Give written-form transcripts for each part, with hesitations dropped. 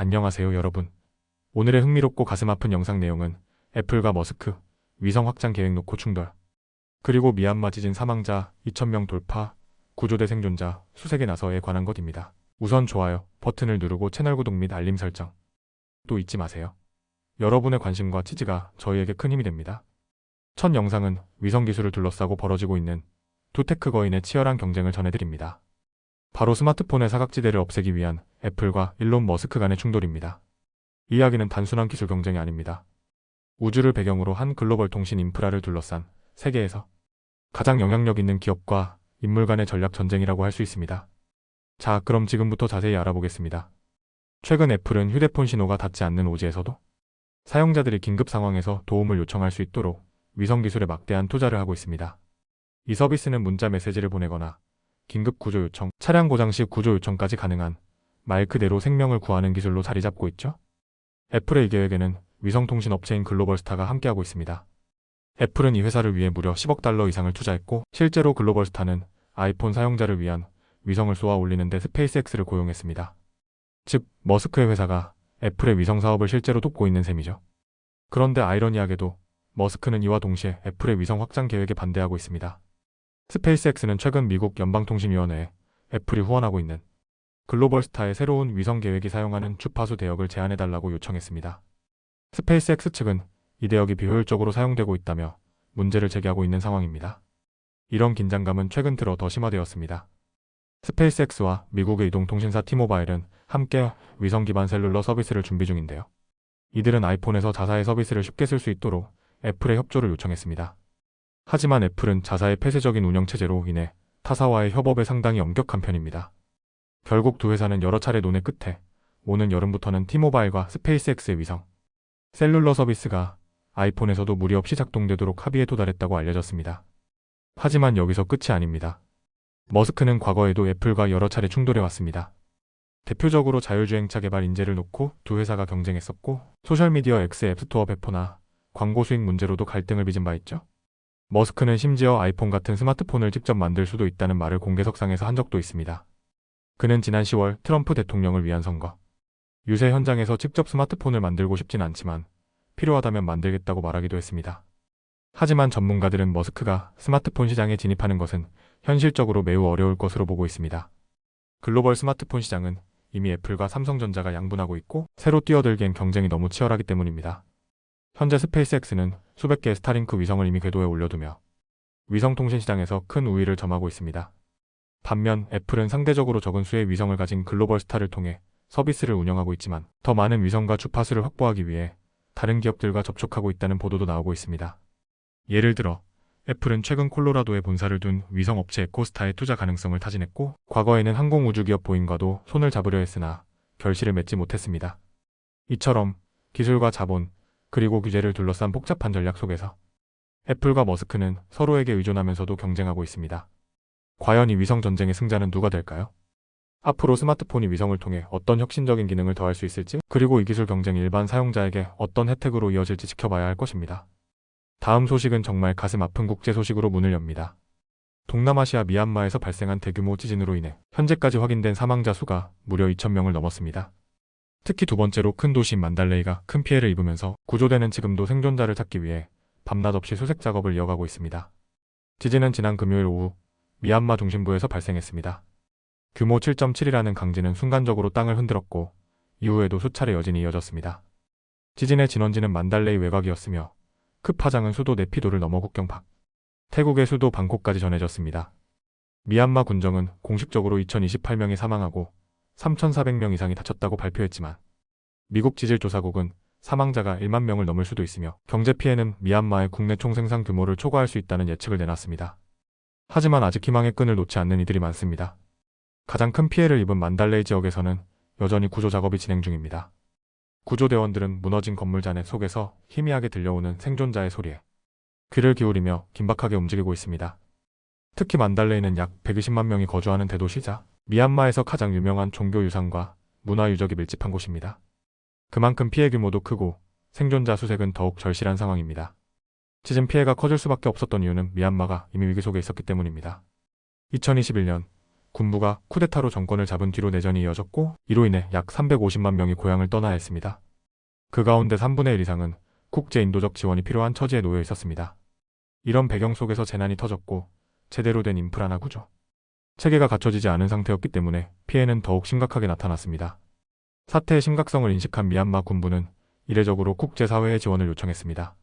안녕하세요 여러분. 오늘의 흥미롭고 가슴 아픈 영상 내용은 애플과 머스크, 위성 확장 계획 놓고 충돌, 그리고 미얀마 지진 사망자 2,000명 돌파, 구조대 생존자 수색에 나서에 관한 것입니다. 우선 좋아요 버튼을 누르고 채널 구독 및 알림 설정 또 잊지 마세요. 여러분의 관심과 지지가 저희에게 큰 힘이 됩니다. 첫 영상은 위성 기술을 둘러싸고 벌어지고 있는 두 테크 거인의 치열한 경쟁을 전해드립니다. 바로 스마트폰의 사각지대를 없애기 위한 애플과 일론 머스크 간의 충돌입니다. 이야기는 단순한 기술 경쟁이 아닙니다. 우주를 배경으로 한 글로벌 통신 인프라를 둘러싼 세계에서 가장 영향력 있는 기업과 인물 간의 전략 전쟁이라고 할 수 있습니다. 자, 그럼 지금부터 자세히 알아보겠습니다. 최근 애플은 휴대폰 신호가 닿지 않는 오지에서도 사용자들이 긴급 상황에서 도움을 요청할 수 있도록 위성 기술에 막대한 투자를 하고 있습니다. 이 서비스는 문자 메시지를 보내거나 긴급 구조 요청, 차량 고장 시 구조 요청까지 가능한 말 그대로 생명을 구하는 기술로 자리 잡고 있죠. 애플의 이 계획에는 위성통신 업체인 글로벌스타가 함께하고 있습니다. 애플은 이 회사를 위해 무려 10억 달러 이상을 투자했고, 실제로 글로벌스타는 아이폰 사용자를 위한 위성을 쏘아 올리는 데 스페이스X를 고용했습니다. 즉, 머스크의 회사가 애플의 위성 사업을 실제로 돕고 있는 셈이죠. 그런데 아이러니하게도 머스크는 이와 동시에 애플의 위성 확장 계획에 반대하고 있습니다. 스페이스X는 최근 미국 연방통신위원회에 애플이 후원하고 있는 글로벌스타의 새로운 위성 계획이 사용하는 주파수 대역을 제한해달라고 요청했습니다. 스페이스X 측은 이 대역이 비효율적으로 사용되고 있다며 문제를 제기하고 있는 상황입니다. 이런 긴장감은 최근 들어 더 심화되었습니다. 스페이스X와 미국의 이동통신사 티모바일은 함께 위성 기반 셀룰러 서비스를 준비 중인데요. 이들은 아이폰에서 자사의 서비스를 쉽게 쓸 수 있도록 애플의 협조를 요청했습니다. 하지만 애플은 자사의 폐쇄적인 운영체제로 인해 타사와의 협업에 상당히 엄격한 편입니다. 결국 두 회사는 여러 차례 논의 끝에 오는 여름부터는 티모바일과 스페이스X의 위성 셀룰러 서비스가 아이폰에서도 무리 없이 작동되도록 합의에 도달했다고 알려졌습니다. 하지만 여기서 끝이 아닙니다. 머스크는 과거에도 애플과 여러 차례 충돌해왔습니다. 대표적으로 자율주행차 개발 인재를 놓고 두 회사가 경쟁했었고, 소셜미디어 X 앱스토어 배포나 광고 수익 문제로도 갈등을 빚은 바 있죠. 머스크는 심지어 아이폰 같은 스마트폰을 직접 만들 수도 있다는 말을 공개석상에서 한 적도 있습니다. 그는 지난 10월 트럼프 대통령을 위한 선거 유세 현장에서 직접 스마트폰을 만들고 싶진 않지만 필요하다면 만들겠다고 말하기도 했습니다. 하지만 전문가들은 머스크가 스마트폰 시장에 진입하는 것은 현실적으로 매우 어려울 것으로 보고 있습니다. 글로벌 스마트폰 시장은 이미 애플과 삼성전자가 양분하고 있고, 새로 뛰어들기엔 경쟁이 너무 치열하기 때문입니다. 현재 스페이스X는 수백 개의 스타링크 위성을 이미 궤도에 올려두며 위성통신 시장에서 큰 우위를 점하고 있습니다. 반면 애플은 상대적으로 적은 수의 위성을 가진 글로벌스타를 통해 서비스를 운영하고 있지만, 더 많은 위성과 주파수를 확보하기 위해 다른 기업들과 접촉하고 있다는 보도도 나오고 있습니다. 예를 들어 애플은 최근 콜로라도에 본사를 둔 위성 업체 에코스타의 투자 가능성을 타진했고, 과거에는 항공우주기업 보잉과도 손을 잡으려 했으나 결실을 맺지 못했습니다. 이처럼 기술과 자본, 그리고 규제를 둘러싼 복잡한 전략 속에서 애플과 머스크는 서로에게 의존하면서도 경쟁하고 있습니다. 과연 이 위성 전쟁의 승자는 누가 될까요? 앞으로 스마트폰이 위성을 통해 어떤 혁신적인 기능을 더할 수 있을지, 그리고 이 기술 경쟁이 일반 사용자에게 어떤 혜택으로 이어질지 지켜봐야 할 것입니다. 다음 소식은 정말 가슴 아픈 국제 소식으로 문을 엽니다. 동남아시아 미얀마에서 발생한 대규모 지진으로 인해 현재까지 확인된 사망자 수가 무려 2,000명을 넘었습니다. 특히 두 번째로 큰 도시인 만달레이가 큰 피해를 입으면서 구조대는 지금도 생존자를 찾기 위해 밤낮 없이 수색 작업을 이어가고 있습니다. 지진은 지난 금요일 오후 미얀마 중심부에서 발생했습니다. 규모 7.7이라는 강진은 순간적으로 땅을 흔들었고, 이후에도 수차례 여진이 이어졌습니다. 지진의 진원지는 만달레이 외곽이었으며 그 파장은 수도 네피도를 넘어 국경 밖 태국의 수도 방콕까지 전해졌습니다. 미얀마 군정은 공식적으로 2,028명이 사망하고 3,400명 이상이 다쳤다고 발표했지만, 미국 지질조사국은 사망자가 1만 명을 넘을 수도 있으며 경제 피해는 미얀마의 국내 총생산 규모를 초과할 수 있다는 예측을 내놨습니다. 하지만 아직 희망의 끈을 놓지 않는 이들이 많습니다. 가장 큰 피해를 입은 만달레이 지역에서는 여전히 구조 작업이 진행 중입니다. 구조대원들은 무너진 건물 잔해 속에서 희미하게 들려오는 생존자의 소리에 귀를 기울이며 긴박하게 움직이고 있습니다. 특히 만달레이는 약 120만 명이 거주하는 대도시자 미얀마에서 가장 유명한 종교 유산과 문화 유적이 밀집한 곳입니다. 그만큼 피해 규모도 크고 생존자 수색은 더욱 절실한 상황입니다. 지진 피해가 커질 수밖에 없었던 이유는 미얀마가 이미 위기 속에 있었기 때문입니다. 2021년 군부가 쿠데타로 정권을 잡은 뒤로 내전이 이어졌고 이로 인해 약 350만 명이 고향을 떠나야 했습니다. 그 가운데 3분의 1 이상은 국제 인도적 지원이 필요한 처지에 놓여 있었습니다. 이런 배경 속에서 재난이 터졌고 제대로 된 인프라나 구조, 체계가 갖춰지지 않은 상태였기 때문에 피해는 더욱 심각하게 나타났습니다. 사태의 심각성을 인식한 미얀마 군부는 이례적으로 국제사회의 지원을 요청했습니다.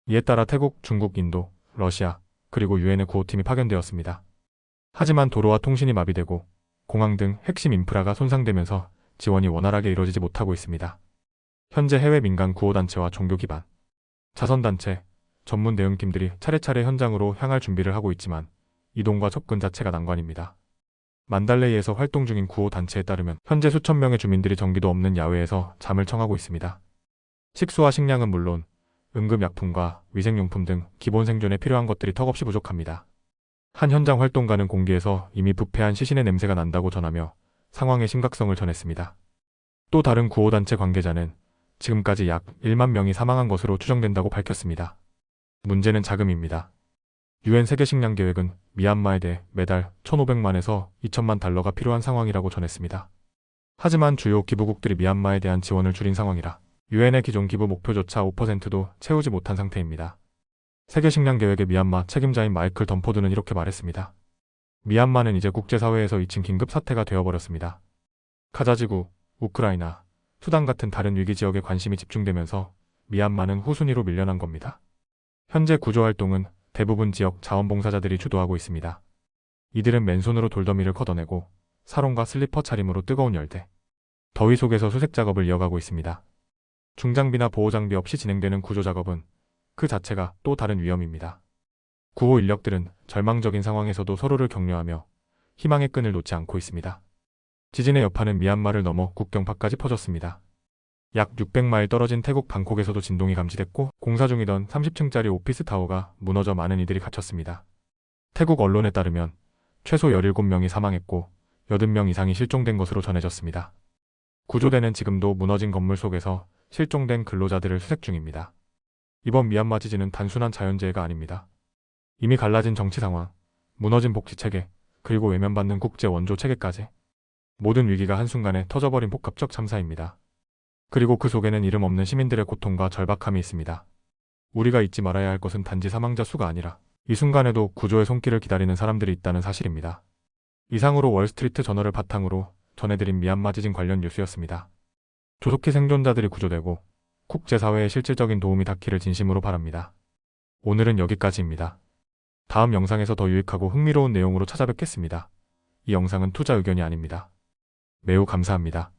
이에 따라 태국, 중국, 인도, 러시아, 그리고 유엔의 구호팀이 파견되었습니다. 하지만 도로와 통신이 마비되고 공항 등 핵심 인프라가 손상되면서 지원이 원활하게 이루어지지 못하고 있습니다. 현재 해외 민간 구호단체와 종교 기반, 자선단체, 전문 대응팀들이 차례차례 현장으로 향할 준비를 하고 있지만 이동과 접근 자체가 난관입니다. 만달레이에서 활동 중인 구호단체에 따르면 현재 수천 명의 주민들이 전기도 없는 야외에서 잠을 청하고 있습니다. 식수와 식량은 물론 응급약품과 위생용품 등 기본 생존에 필요한 것들이 턱없이 부족합니다. 한 현장 활동가는 공기에서 이미 부패한 시신의 냄새가 난다고 전하며 상황의 심각성을 전했습니다. 또 다른 구호단체 관계자는 지금까지 약 1만 명이 사망한 것으로 추정된다고 밝혔습니다. 문제는 자금입니다. 유엔 세계식량계획은 미얀마에 대해 매달 1,500만에서 2,000만 달러가 필요한 상황이라고 전했습니다. 하지만 주요 기부국들이 미얀마에 대한 지원을 줄인 상황이라 유엔의 기존 기부 목표조차 5%도 채우지 못한 상태입니다. 세계식량계획의 미얀마 책임자인 마이클 덤포드는 이렇게 말했습니다. 미얀마는 이제 국제사회에서 2층 긴급 사태가 되어버렸습니다. 가자지구, 우크라이나, 수단 같은 다른 위기 지역에 관심이 집중되면서 미얀마는 후순위로 밀려난 겁니다. 현재 구조활동은 대부분 지역 자원봉사자들이 주도하고 있습니다. 이들은 맨손으로 돌더미를 걷어내고 사롱과 슬리퍼 차림으로 뜨거운 열대, 더위 속에서 수색 작업을 이어가고 있습니다. 중장비나 보호장비 없이 진행되는 구조작업은 그 자체가 또 다른 위험입니다. 구호 인력들은 절망적인 상황에서도 서로를 격려하며 희망의 끈을 놓지 않고 있습니다. 지진의 여파는 미얀마를 넘어 국경 밖까지 퍼졌습니다. 약 600마일 떨어진 태국 방콕에서도 진동이 감지됐고 공사 중이던 30층짜리 오피스 타워가 무너져 많은 이들이 갇혔습니다. 태국 언론에 따르면 최소 17명이 사망했고 80명 이상이 실종된 것으로 전해졌습니다. 구조대는 지금도 무너진 건물 속에서 실종된 근로자들을 수색 중입니다. 이번 미얀마 지진은 단순한 자연재해가 아닙니다. 이미 갈라진 정치 상황, 무너진 복지체계, 그리고 외면받는 국제 원조 체계까지 모든 위기가 한순간에 터져버린 복합적 참사입니다. 그리고 그 속에는 이름 없는 시민들의 고통과 절박함이 있습니다. 우리가 잊지 말아야 할 것은 단지 사망자 수가 아니라 이 순간에도 구조의 손길을 기다리는 사람들이 있다는 사실입니다. 이상으로 월스트리트 저널을 바탕으로 전해드린 미얀마 지진 관련 뉴스였습니다. 조속히 생존자들이 구조되고 국제사회에 실질적인 도움이 닿기를 진심으로 바랍니다. 오늘은 여기까지입니다. 다음 영상에서 더 유익하고 흥미로운 내용으로 찾아뵙겠습니다. 이 영상은 투자 의견이 아닙니다. 매우 감사합니다.